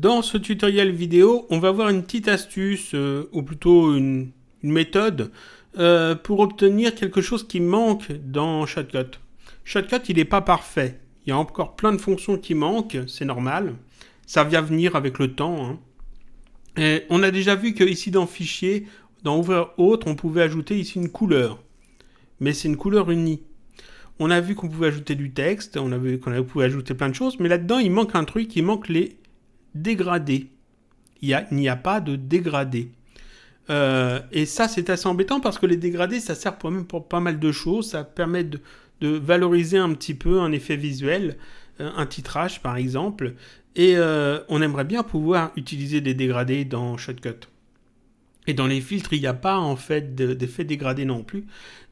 Dans ce tutoriel vidéo, on va voir une petite astuce, ou plutôt une méthode, pour obtenir quelque chose qui manque dans Shotcut. Shotcut, il n'est pas parfait. Il y a encore plein de fonctions qui manquent, c'est normal. Ça vient venir avec le temps. Hein. Et on a déjà vu qu'ici dans Fichier, dans Ouvrir Autre, on pouvait ajouter ici une couleur. Mais c'est une couleur unie. On a vu qu'on pouvait ajouter du texte, on a vu qu'on pouvait ajouter plein de choses, mais là-dedans, il manque un truc, il manque les dégradés. Il n'y a pas de dégradés. Et ça, c'est assez embêtant parce que les dégradés, ça sert même pour pas mal de choses. Ça permet de valoriser un petit peu un effet visuel, un titrage par exemple. Et on aimerait bien pouvoir utiliser des dégradés dans Shotcut. Et dans les filtres, il n'y a pas en fait d'effet dégradé non plus.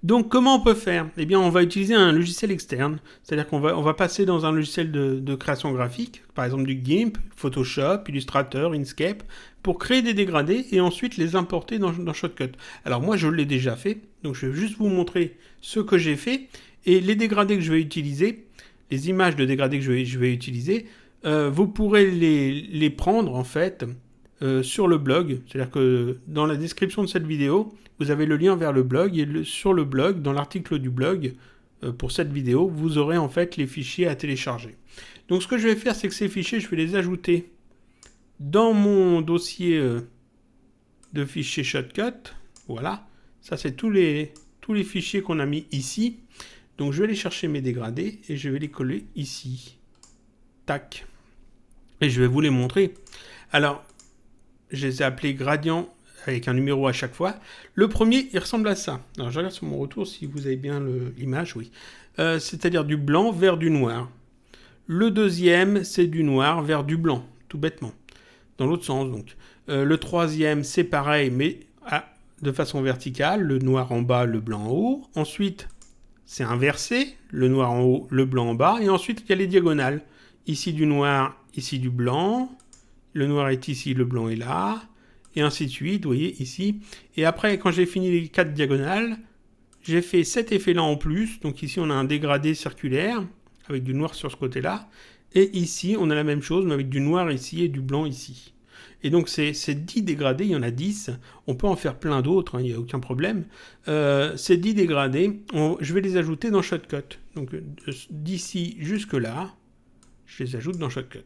Donc comment on peut faire ? Eh bien, on va utiliser un logiciel externe. C'est-à-dire qu'on va passer dans un logiciel de création graphique, par exemple du GIMP, Photoshop, Illustrator, Inkscape, pour créer des dégradés et ensuite les importer dans Shotcut. Alors moi, je l'ai déjà fait, donc je vais juste vous montrer ce que j'ai fait. Et les dégradés que je vais utiliser, les images de dégradés que je vais utiliser, vous pourrez les prendre en fait sur le blog. C'est-à-dire que dans la description de cette vidéo, vous avez le lien vers le blog et sur le blog, dans l'article du blog, pour cette vidéo, vous aurez en fait les fichiers à télécharger. Donc ce que je vais faire, c'est que ces fichiers, je vais les ajouter dans mon dossier de fichiers Shotcut. Voilà, ça c'est tous les fichiers qu'on a mis ici. Donc je vais aller chercher mes dégradés et je vais les coller ici. Tac. Et je vais vous les montrer. Alors, je les ai appelés gradients avec un numéro à chaque fois. Le premier, il ressemble à ça. Alors, je regarde sur mon retour si vous avez bien l'image, oui. C'est-à-dire du blanc vers du noir. Le deuxième, c'est du noir vers du blanc, tout bêtement. Dans l'autre sens, donc. Le troisième, c'est pareil, mais de façon verticale. Le noir en bas, le blanc en haut. Ensuite, c'est inversé. Le noir en haut, le blanc en bas. Et ensuite, il y a les diagonales. Ici du noir, ici du blanc. Le noir est ici, le blanc est là. Et ainsi de suite, vous voyez, ici. Et après, quand j'ai fini les 4 diagonales, j'ai fait cet effet-là en plus. Donc ici, on a un dégradé circulaire, avec du noir sur ce côté-là. Et ici, on a la même chose, mais avec du noir ici et du blanc ici. Et donc, ces 10 dégradés, il y en a 10. On peut en faire plein d'autres, il n'y a aucun problème. Ces 10 dégradés, je vais les ajouter dans Shotcut. Donc, d'ici jusque-là, je les ajoute dans Shotcut.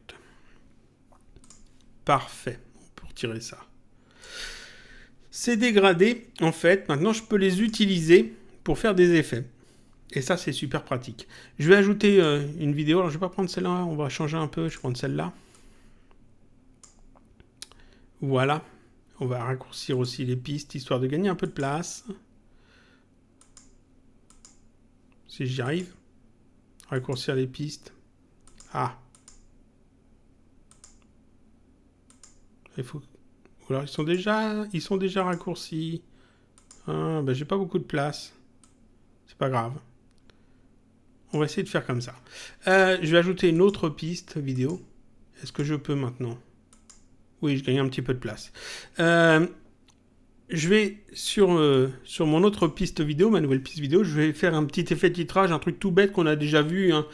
Parfait, on peut retirer ça. Ces dégradés, en fait, maintenant je peux les utiliser pour faire des effets. Et ça, c'est super pratique. Je vais ajouter une vidéo. Alors, je ne vais pas prendre celle-là, on va changer un peu. Je vais prendre celle-là. Voilà. On va raccourcir aussi les pistes, histoire de gagner un peu de place. Si j'y arrive. Raccourcir les pistes. Ah. Il faut... Alors, ils sont déjà raccourcis. Ah, ben, j'ai pas beaucoup de place. C'est pas grave. On va essayer de faire comme ça. Je vais ajouter une autre piste vidéo. Est-ce que je peux maintenant ? Oui, je gagne un petit peu de place. Je vais sur mon autre piste vidéo, ma nouvelle piste vidéo, je vais faire un petit effet de titrage, un truc tout bête qu'on a déjà vu, hein,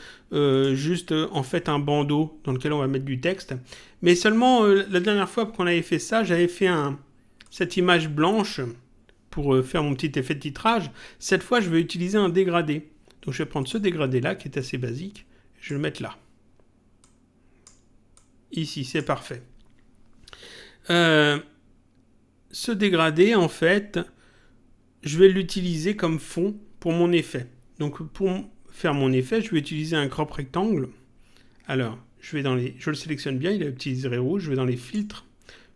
juste en fait un bandeau dans lequel on va mettre du texte. Mais seulement la dernière fois qu'on avait fait ça, j'avais fait cette image blanche pour faire mon petit effet de titrage. Cette fois, je vais utiliser un dégradé. Donc je vais prendre ce dégradé-là qui est assez basique, je vais le mettre là. Ici, c'est parfait. Ce dégradé, en fait, je vais l'utiliser comme fond pour mon effet. Donc, pour faire mon effet, je vais utiliser un crop rectangle. Alors, je le sélectionne bien, il a le petit tiret rouge, je vais dans les filtres,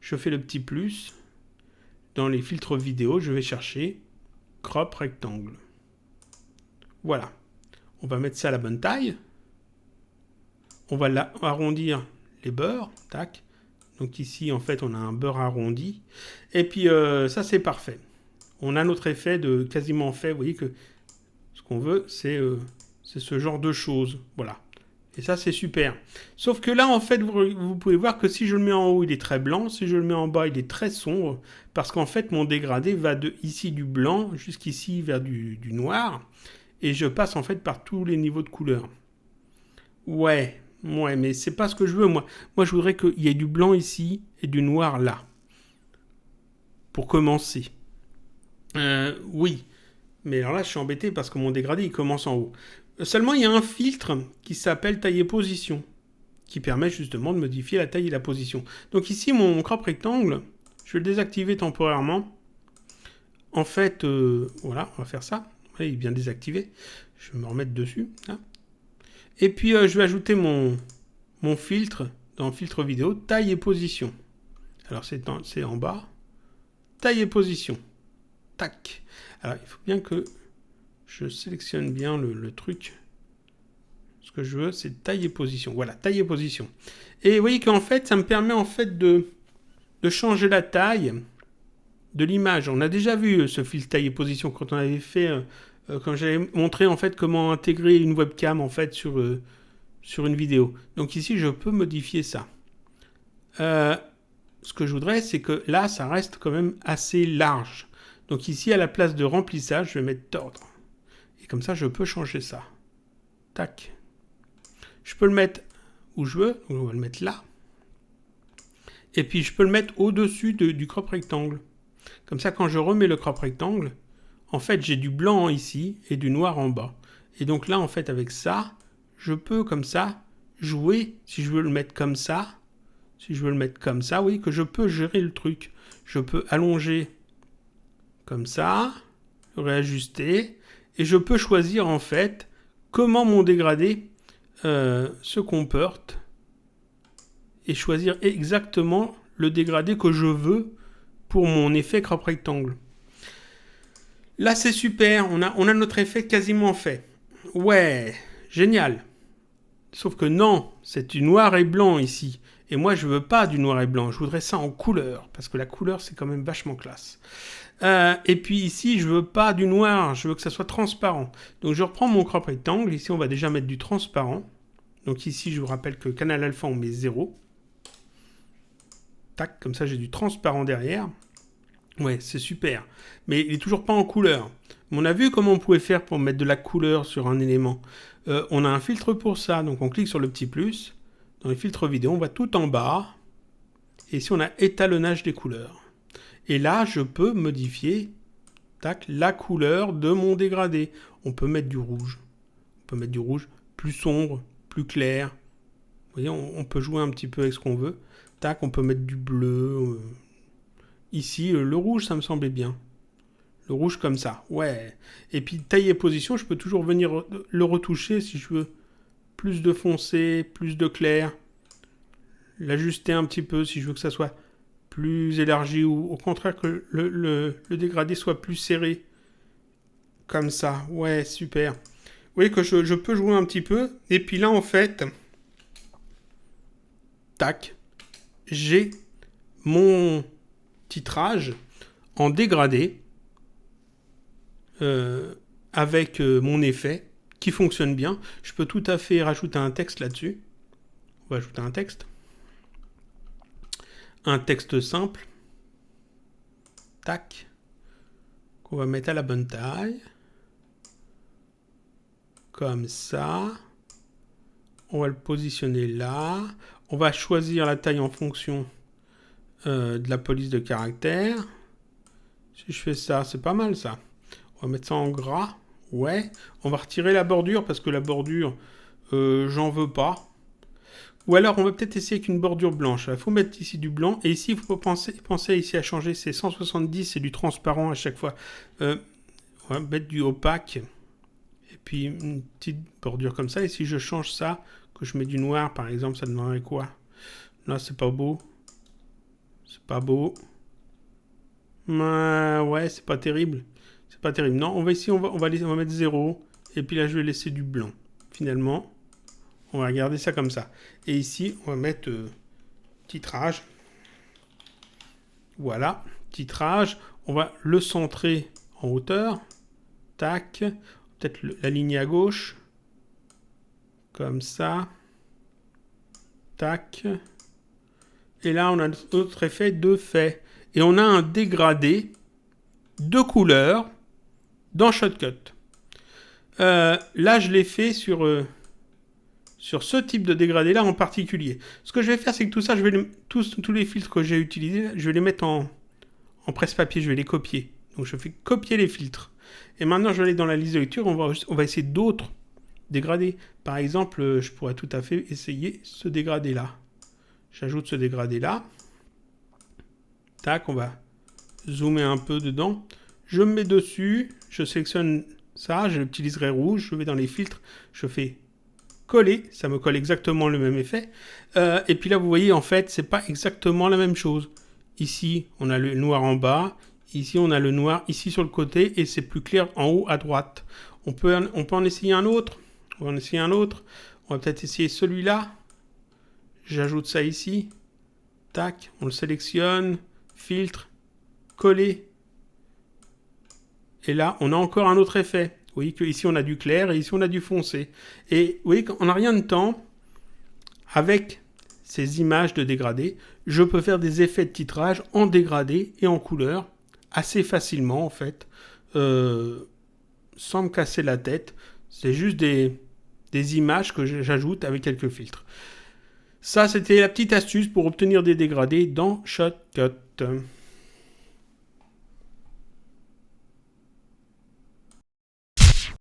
je fais le petit plus. Dans les filtres vidéo, je vais chercher crop rectangle. Voilà. On va mettre ça à la bonne taille. On va arrondir les bords. Tac. Donc ici, en fait, on a un beurre arrondi. Et puis, ça, c'est parfait. On a notre effet de quasiment fait. Vous voyez que ce qu'on veut, c'est ce genre de choses. Voilà. Et ça, c'est super. Sauf que là, en fait, vous pouvez voir que si je le mets en haut, il est très blanc. Si je le mets en bas, il est très sombre. Parce qu'en fait, mon dégradé va de ici du blanc jusqu'ici vers du noir. Et je passe, en fait, par tous les niveaux de couleur. Ouais. Ouais, mais c'est pas ce que je veux, moi. Moi, je voudrais qu'il y ait du blanc ici et du noir là. Pour commencer. Oui. Mais alors là, je suis embêté parce que mon dégradé, il commence en haut. Seulement, il y a un filtre qui s'appelle taille et position, qui permet justement de modifier la taille et la position. Donc ici, mon crop rectangle, je vais le désactiver temporairement. En fait, voilà, on va faire ça. Ouais, il est bien désactivé. Je vais me remettre dessus. Là. Et puis, je vais ajouter mon filtre dans filtre vidéo, taille et position. Alors, c'est en bas. Taille et position. Tac. Alors, il faut bien que je sélectionne bien le truc. Ce que je veux, c'est taille et position. Voilà, taille et position. Et vous voyez qu'en fait, ça me permet en fait de changer la taille de l'image. On a déjà vu ce filtre taille et position quand on avait fait, quand j'avais montré en fait comment intégrer une webcam en fait sur une vidéo. Donc ici, je peux modifier ça. Ce que je voudrais, c'est que là, ça reste quand même assez large. Donc ici, à la place de remplissage, je vais mettre tordre. Et comme ça, je peux changer ça. Tac. Je peux le mettre où je veux. On va le mettre là. Et puis, je peux le mettre au-dessus du crop rectangle. Comme ça, quand je remets le crop rectangle, en fait, j'ai du blanc ici et du noir en bas. Et donc là, en fait, avec ça, je peux, comme ça, jouer. Si je veux le mettre comme ça, si je veux le mettre comme ça, oui, que je peux gérer le truc. Je peux allonger comme ça, réajuster, et je peux choisir, en fait, comment mon dégradé se comporte et choisir exactement le dégradé que je veux pour mon effet crop rectangle. Là, c'est super, on a notre effet quasiment fait. Ouais, génial. Sauf que non, c'est du noir et blanc ici. Et moi, je veux pas du noir et blanc, je voudrais ça en couleur, parce que la couleur, c'est quand même vachement classe. Et puis ici, je veux pas du noir, je veux que ça soit transparent. Donc je reprends mon crop rectangle, ici on va déjà mettre du transparent. Donc ici, je vous rappelle que canal alpha, on met 0. Tac, comme ça j'ai du transparent derrière. Ouais, c'est super. Mais il est toujours pas en couleur. Mais on a vu comment on pouvait faire pour mettre de la couleur sur un élément. On a un filtre pour ça, donc on clique sur le petit plus. Dans les filtres vidéo, on va tout en bas. Et ici, on a étalonnage des couleurs. Et là, je peux modifier tac, la couleur de mon dégradé. On peut mettre du rouge. On peut mettre du rouge plus sombre, plus clair. Vous voyez, on peut jouer un petit peu avec ce qu'on veut. Tac, on peut mettre du bleu. Ici, le rouge, ça me semblait bien. Le rouge comme ça, ouais. Et puis, taille et position, je peux toujours venir le retoucher si je veux. Plus de foncé, plus de clair. L'ajuster un petit peu si je veux que ça soit plus élargi ou au contraire que le dégradé soit plus serré. Comme ça, ouais, super. Vous voyez que je peux jouer un petit peu. Et puis là, en fait, tac, j'ai mon titrage en dégradé avec mon effet qui fonctionne bien. Je peux tout à fait rajouter un texte là-dessus. On va ajouter un texte. Un texte simple. Tac. Qu'on va mettre à la bonne taille. Comme ça. On va le positionner là. On va choisir la taille en fonction de la police de caractère. Si je fais ça, c'est pas mal ça. On va mettre ça en gras. Ouais. On va retirer la bordure parce que la bordure, j'en veux pas. Ou alors, on va peut-être essayer avec une bordure blanche. Il faut mettre ici du blanc. Et ici, il faut penser ici à changer. C'est 170, c'est du transparent à chaque fois. On va mettre du opaque. Et puis, une petite bordure comme ça. Et si je change ça, que je mets du noir, par exemple, ça donnerait quoi? Là, c'est pas beau. C'est pas beau. Ouais, c'est pas terrible. C'est pas terrible. Non, on va ici, on va mettre 0. Et puis là, je vais laisser du blanc. Finalement, on va regarder ça comme ça. Et ici, on va mettre titrage. Voilà, titrage. On va le centrer en hauteur. Tac. Peut-être l'aligner à gauche. Comme ça. Tac. Et là, on a notre effet de fait. Et on a un dégradé de couleur dans Shotcut. Là, je l'ai fait sur sur ce type de dégradé là en particulier. Ce que je vais faire, c'est que tout ça, je vais tous les filtres que j'ai utilisés, je vais les mettre en presse-papier, je vais les copier. Donc je fais copier les filtres. Et maintenant, je vais aller dans la liste de lecture, on va essayer d'autres dégradés. Par exemple, je pourrais tout à fait essayer ce dégradé là. J'ajoute ce dégradé là. Tac, on va zoomer un peu dedans. Je me mets dessus, je sélectionne ça, je l'utiliserai rouge, je vais dans les filtres, je fais coller, ça me colle exactement le même effet. Et puis là, vous voyez, en fait, c'est pas exactement la même chose. Ici, on a le noir en bas, ici, on a le noir ici sur le côté, et c'est plus clair en haut à droite. On peut en essayer un autre. On va en essayer un autre. On va peut-être essayer celui-là. J'ajoute ça ici. Tac, on le sélectionne. Filtre, coller. Et là, on a encore un autre effet. Vous voyez qu'ici, on a du clair et ici, on a du foncé. Et vous voyez qu'on n'a rien de temps. Avec ces images de dégradé, je peux faire des effets de titrage en dégradé et en couleur assez facilement, en fait, sans me casser la tête. C'est juste des images que j'ajoute avec quelques filtres. Ça, c'était la petite astuce pour obtenir des dégradés dans Shotcut.